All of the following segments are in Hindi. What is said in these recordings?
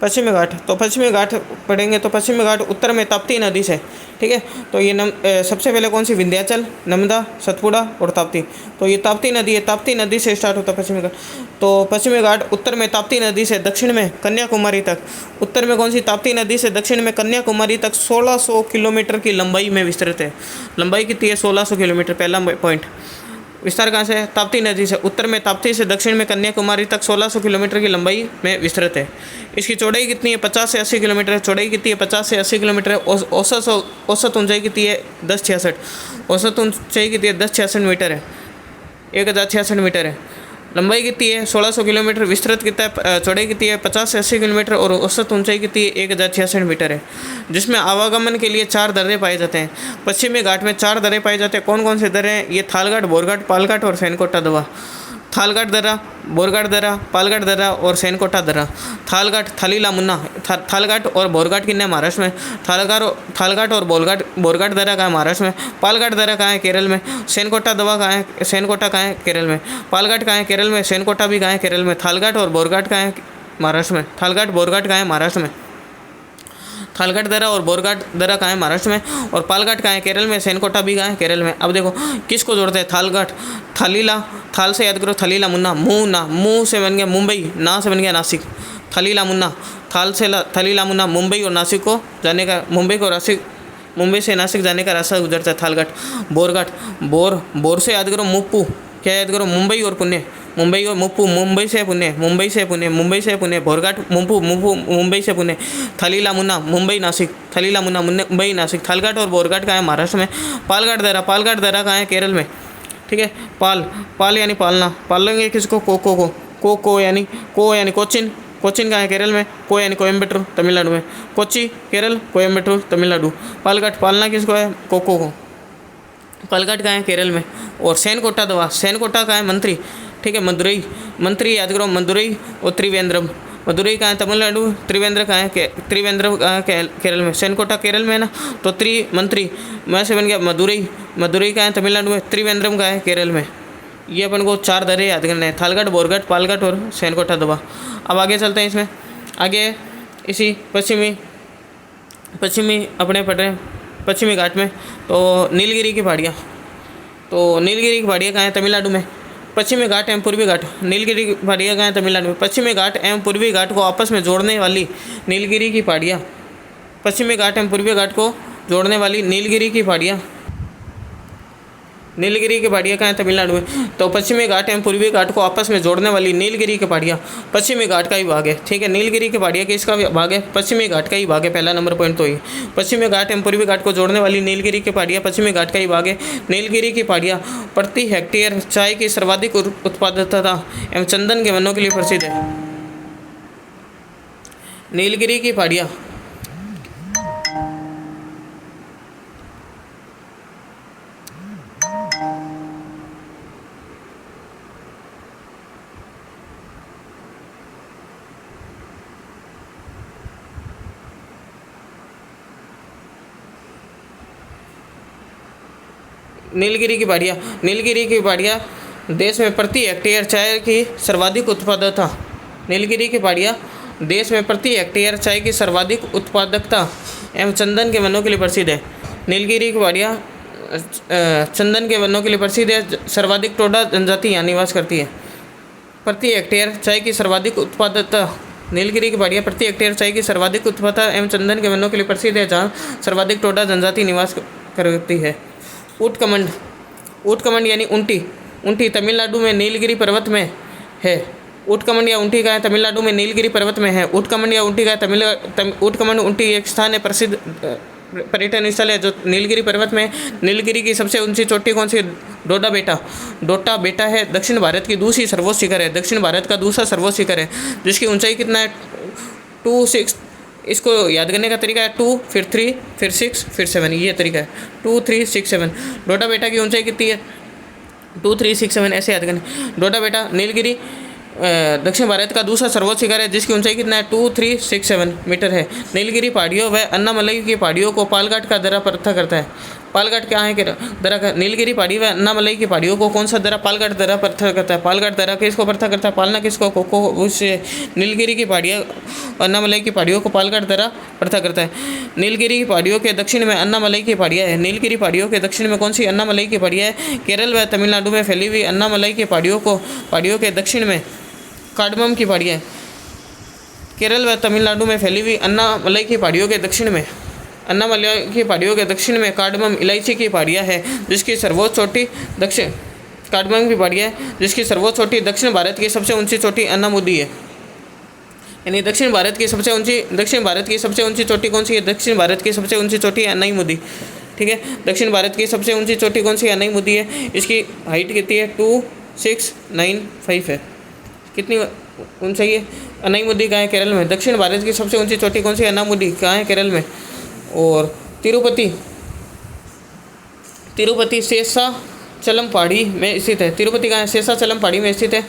पश्चिमी घाट, तो पश्चिमी घाट पढ़ेंगे तो पश्चिमी घाट उत्तर में ताप्ती नदी से, ठीक है। तो ये सबसे पहले कौन सी, विंध्याचल, नर्मदा, सतपुड़ा और ताप्ती। तो ये ताप्ती नदी है, ताप्ती नदी से स्टार्ट होता है पश्चिमी घाट। तो पश्चिमी घाट उत्तर में ताप्ती नदी से दक्षिण में कन्याकुमारी तक, उत्तर में कौन सी, ताप्ती नदी से दक्षिण में कन्याकुमारी तक 1600 किलोमीटर की लंबाई में विस्तृत है। लंबाई कितनी है, 1600 किलोमीटर। पहला पॉइंट, विस्तार कहाँ से है, ताप्ती नदी से। उत्तर में ताप्ती से दक्षिण में कन्याकुमारी तक 1600 किलोमीटर की लंबाई में विस्तृत है। इसकी चौड़ाई कितनी है, 50 से 80 किलोमीटर है। चौड़ाई कितनी है, 50 से 80 किलोमीटर है। औसत ऊंचाई कितनी है, 1066। औसत ऊंचाई कितनी है, 1066 मीटर है, 1066 मीटर है। लंबाई कितनी है, 1600 किलोमीटर। विस्तृत कितना है, चौड़ाई कितनी है, 50 से 80 किलोमीटर। और औसत ऊंचाई कितनी है, 1066 मीटर है। जिसमें आवागमन के लिए 4 दर्रे पाए जाते हैं। पश्चिमी घाट में 4 दर्रे पाए जाते हैं। कौन कौन से दर्रे हैं, ये थालघाट, बोरघाट, पालघाट और सैनकोटा दर्रा। थालघाट दर्रा, बोरघाट दर्रा, पालघाट दर्रा और सैनकोटा दर्रा। थालघाट, थलीला मुन्ना, थालघाट और बोरघाट किन्ने महाराष्ट्र में। थालघाट और बोरघाट दर्रा कहाँ है, महाराष्ट्र में। पालघाट दर्रा कहाँ है, केरल में। सैनकोटा दर्रा कहाँ है, सैनकोटा कहाँ है, केरल में। पालघाट कहाँ है, केरल में। सैनकोटा भी कहाँ है, केरल में। थालघाट और बोरघाट कहाँ है, महाराष्ट्र में। थालघाट, बोरघाट कहाँ है, महाराष्ट्र में। थालघाट दर्रा और बोरघाट दर्रा कहाँ है, महाराष्ट्र में। और पालघाट कहाँ है, केरल में। सैनकोटा भी कहाँ है, केरल में। अब देखो किसको जोड़ते हैं, थालघाट, थलीला, थाल से याद करो, थलीला मुन्ना, मुँह से बन गया मुंबई, ना से बन गया नासिक। थलीला मुन्ना, थाल से थलीला मुन्ना, मुंबई और नासिक को जाने का, मुंबई से नासिक जाने का रास्ता गुजरता है थालघाट। बोरघाट, बोर से याद करो मुप्पू, क्या याद करो, मुंबई और पुणे। मुंबई और मुप्पू, मुंबई से पुणे, मुंबई से पुणे, मुंबई से पुणे। बोरघाट, मुप्पू, मुंबई से पुणे। थलीला मुन्ना, मुंबई नासिक, थलीला मुन्ना, मुंबई नासिक। थालघाट और बोरघाट कहाँ है, महाराष्ट्र में। पालघाट दर्रा कहाँ है, केरल में, ठीक है। पाल यानी पालना, पालेंगे किसको, को यानी कोचिन, कोचिन कहाँ है, केरल में। को यानी कोयम्बटूर, तमिलनाडु में। कोच्चि केरल, कोयम्बटूर तमिलनाडु। पालघाट, पालना किसको है, को। पालघाट कहाँ है, केरल में। और सैनकोटा दवा, सैनकोटा कहाँ है, मंत्री, ठीक है। मंत्री याद करो, मदुरई और त्रिवेंद्रम। मदुरई कहाँ है, तमिलनाडु। त्रिवेंद्र कहाँ है, त्रिवेंद्रम कहाँ है, केरल में। सैनकोटा केरल में है ना, तो मंत्री मैं से बन गया मदुरई कहाँ है, तमिलनाडु में। त्रिवेंद्रम कहाँ है, केरल में। ये अपन को 4 दर्रे याद करने हैं, थालघाट, बोरघाट, पालघाट और सैनकोटा दवा। अब आगे चलते हैं, इसमें आगे इसी पश्चिमी अपने पढ़ रहे हैं पश्चिमी घाट में। तो नीलगिरी की पहाड़ियाँ, तो नीलगिरी की पहाड़ियाँ कहाँ हैं, तमिलनाडु में। पश्चिमी घाट एवं पूर्वी घाट, नीलगिरी की पहाड़ियाँ कहाँ हैं, तमिलनाडु में। पश्चिमी घाट एवं पूर्वी घाट को आपस में जोड़ने वाली नीलगिरी की पहाड़ियाँ, पश्चिमी घाट एवं पूर्वी घाट को जोड़ने वाली नीलगिरी की पहाड़ियाँ कहाँ हैं, तमिलनाडु में। तो पश्चिमी घाट एवं पूर्वी घाट को आपस में जोड़ने वाली नीलगिरी की पहाड़ियाँ पश्चिमी घाट का ही भाग है, ठीक है। नीलगिरी की पहाड़ियाँ किसका भाग है, पश्चिमी घाट का ही भाग है। पहला नंबर पॉइंट तो ये, पश्चिमी घाट एवं पूर्वी घाट को जोड़ने वाली नीलगिरी की पहाड़ियाँ पश्चिमी घाट का ही भाग है। नीलगिरी की पहाड़ियाँ प्रति हेक्टेयर चाय की सर्वाधिक उत्पादकता एवं चंदन के वनों के लिए प्रसिद्ध है। नीलगिरी की पहाड़ियाँ नीलगिरी की पहाड़ियाँ देश में प्रति हेक्टेयर चाय की सर्वाधिक उत्पादकता। नीलगिरी की पहाड़ियाँ देश में प्रति हेक्टेयर चाय की सर्वाधिक उत्पादकता एवं चंदन के वनों के लिए प्रसिद्ध है। नीलगिरी की पहाड़ियाँ चंदन के वनों के लिए प्रसिद्ध है। सर्वाधिक टोडा जनजाति यहाँ निवास करती है। प्रति हेक्टेयर चाय की सर्वाधिक उत्पादकता, नीलगिरी की पहाड़ियाँ प्रति हेक्टेयर चाय की सर्वाधिक उत्पादकता एवं चंदन के वनों के लिए प्रसिद्ध है, जहाँ सर्वाधिक टोडा जनजाति निवास करती है। ऊँटकमंड यानी ऊँटी तमिलनाडु में नीलगिरी पर्वत में है। ऊँटकमंड या ऊँटी का तमिलनाडु में नीलगिरी पर्वत में है। ऊँटकमंड या ऊँटी का ऊँटकमंड ऊँटी एक स्थान है, प्रसिद्ध पर्यटन स्थल है जो नीलगिरी पर्वत में। नीलगिरी की सबसे ऊंची चोटी कौन सी, डोटा बेटा है। दक्षिण भारत की दूसरी सर्वोच्च शिखर है, दक्षिण भारत का दूसरा सर्वोच्च शिखर है, जिसकी ऊंचाई कितना है, 2-6। इसको याद करने का तरीका है 2 फिर 3 फिर 6 फिर 7, ये तरीका है 2 3 6 7। डोटा बेटा की ऊंचाई कितनी है, 2 3 6 7, ऐसे याद करना। डोटा बेटा नीलगिरी दक्षिण भारत का दूसरा सर्वोच्च शिखर है, जिसकी ऊंचाई कितना है, 2 3 6 7 मीटर है। नीलगिरी पहाड़ियों व अन्नामलई की पहाड़ियों को पालघाट का दर्रा पत्थर करता है। पालघाट क्या है कि दर्रा का नीलगिरी पहाड़ी व अन्नामलई की पहाड़ियों को कौन सा दर्रा पालघाट दर्रा प्रथा करता है? पालघाट दर्रा किसको प्रथा करता है? पालना किसको को उस नीलगिरी की पहाड़ियाँ अन्नामलई की पहाड़ियों को पालघाट दर्रा प्रथा करता है। नीलगिरी की पहाड़ियों के दक्षिण में अन्नामलई की पहाड़ियाँ है। नीलगिरी पहाड़ियों के दक्षिण में कौन सी अन्नामलई की पहाड़ियाँ है? केरल व तमिलनाडु में फैली हुई अन्नामलई की पहाड़ियों के दक्षिण में कार्डमम की पहाड़ियाँ है। केरल व तमिलनाडु में फैली हुई अन्नामलई की पहाड़ियों के दक्षिण में कार्डमम इलायची की पहाड़ियाँ है, जिसकी सर्वोच्च चोटी दक्षिण कार्डमम की पहाड़ियाँ है, जिसकी सर्वोच्च चोटी दक्षिण भारत की सबसे ऊंची चोटी अन्नामुदी है। यानी दक्षिण भारत की सबसे ऊंची चोटी कौन सी है? दक्षिण भारत की सबसे ऊंची चोटी अन्नामुदी। ठीक है, दक्षिण भारत की सबसे ऊंची चोटी कौन सी? अन्नामुदी है। इसकी हाइट कितनी है? 2695 है। कितनी ऊंचाई है? अन्नामुदी कहाँ है? केरल में। दक्षिण भारत की सबसे ऊंची चोटी कौन सी है? अन्नामुदी कहाँ है? केरल में। और तिरुपति शेषाचलम पहाड़ी में स्थित है। तिरुपति कहाँ है? शेषाचलम पहाड़ी में स्थित है।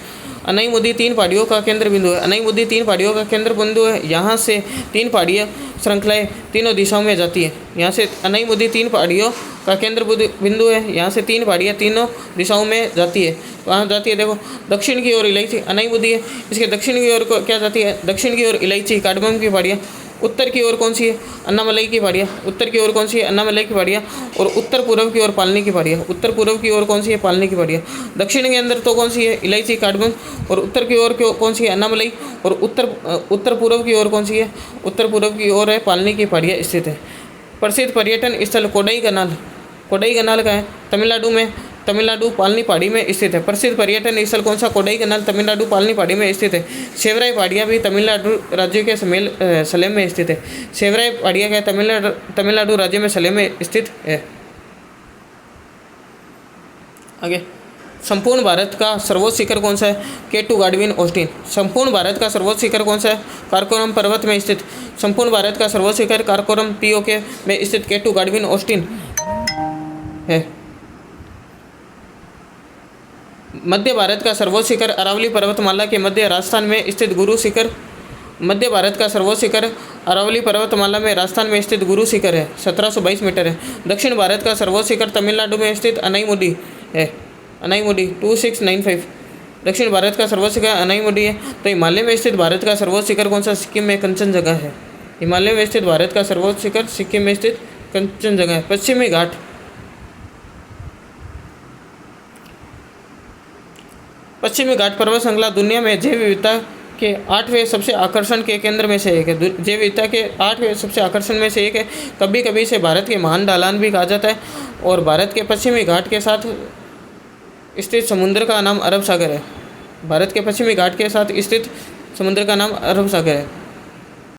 अन्नामुदी 3 पहाड़ियों का केंद्र बिंदु है। अन्नामुदी 3 पहाड़ियों का केंद्र बिंदु है। यहाँ से 3 पहाड़ियाँ श्रृंखलाएँ तीनों दिशाओं में जाती है। यहाँ से अन्नामुदी 3 पहाड़ियों का केंद्र बिंदु है। यहाँ से 3 पहाड़ियाँ तीनों दिशाओं में जाती है। वहाँ जाती है, देखो दक्षिण की ओर इलायची अन्नामुदी है, इसके दक्षिण की ओर क्या जाती है? दक्षिण की ओर इलायची कार्डमम की पहाड़ियाँ। उत्तर की ओर कौन सी है? अन्नामलई की पहाड़ियाँ। उत्तर की ओर कौन सी है? अन्नामलई की पहाड़ियाँ। और उत्तर पूर्व की ओर पालनी की पहाड़ियाँ। उत्तर पूर्व की ओर कौन सी है? पालनी की पहाड़ियाँ। दक्षिण के अंदर तो कौन सी है? इलायची कार्डमम। और उत्तर की ओर कौन सी है? अन्नामलई। और उत्तर पूर्व की ओर कौन सी है? उत्तर पूर्व की ओर है पालनी की पहाड़ियाँ स्थित है। प्रसिद्ध पर्यटन स्थल कोडाईकनाल का है? तमिलनाडु में। तमिलनाडु पालनी पहाड़ी में स्थित है। प्रसिद्ध पर्यटन स्थल कौन सा? कोडाईकनाल तमिलनाडु पालनी पहाड़ी में स्थित है। सेवराई पहाड़ियाँ भी तमिलनाडु राज्य के सलेम में स्थित है। सेवराई पहाड़ियाँ क्या तमिलनाडु राज्य में सलेम में स्थित है। आगे, संपूर्ण भारत का सर्वोच्च शिखर कौन सा है? K2 गाडविन Austin. संपूर्ण भारत का सर्वोच्च शिखर कौन सा है? काराकोरम पर्वत में स्थित। संपूर्ण भारत का सर्वोच्च शिखर काराकोरम POK में स्थित K2 गाडविन ऑस्टिन है। मध्य भारत का सर्वोच्च शिखर अरावली पर्वतमाला के मध्य राजस्थान में स्थित गुरु शिखर। मध्य भारत का सर्वोच्च शिखर अरावली पर्वतमाला में राजस्थान में स्थित गुरु शिखर है, 1722 मीटर है। दक्षिण भारत का सर्वोच्च शिखर तमिलनाडु में स्थित अन्नामुदी है, अन्नामुदी 2695। दक्षिण भारत का सर्वोच्च शिखर अन्नामुदी है। तो हिमालय में स्थित भारत का सर्वोच्च शिखर कौन सा? सिक्किम में कंचनजंगा है। हिमालय में स्थित भारत का सर्वोच्च शिखर सिक्किम में स्थित कंचनजंगा है। पश्चिमी घाट पर्वत श्रृंखला दुनिया में जैव विविधता के 8वें सबसे आकर्षण के केंद्र में से एक है। जैव विविधता के 8वें सबसे आकर्षण में से एक है। कभी कभी इसे भारत के महान ढलान भी कहा जाता है। और भारत के पश्चिमी घाट के साथ स्थित समुद्र का नाम अरब सागर है। भारत के पश्चिमी घाट के साथ स्थित समुद्र का नाम अरब सागर है।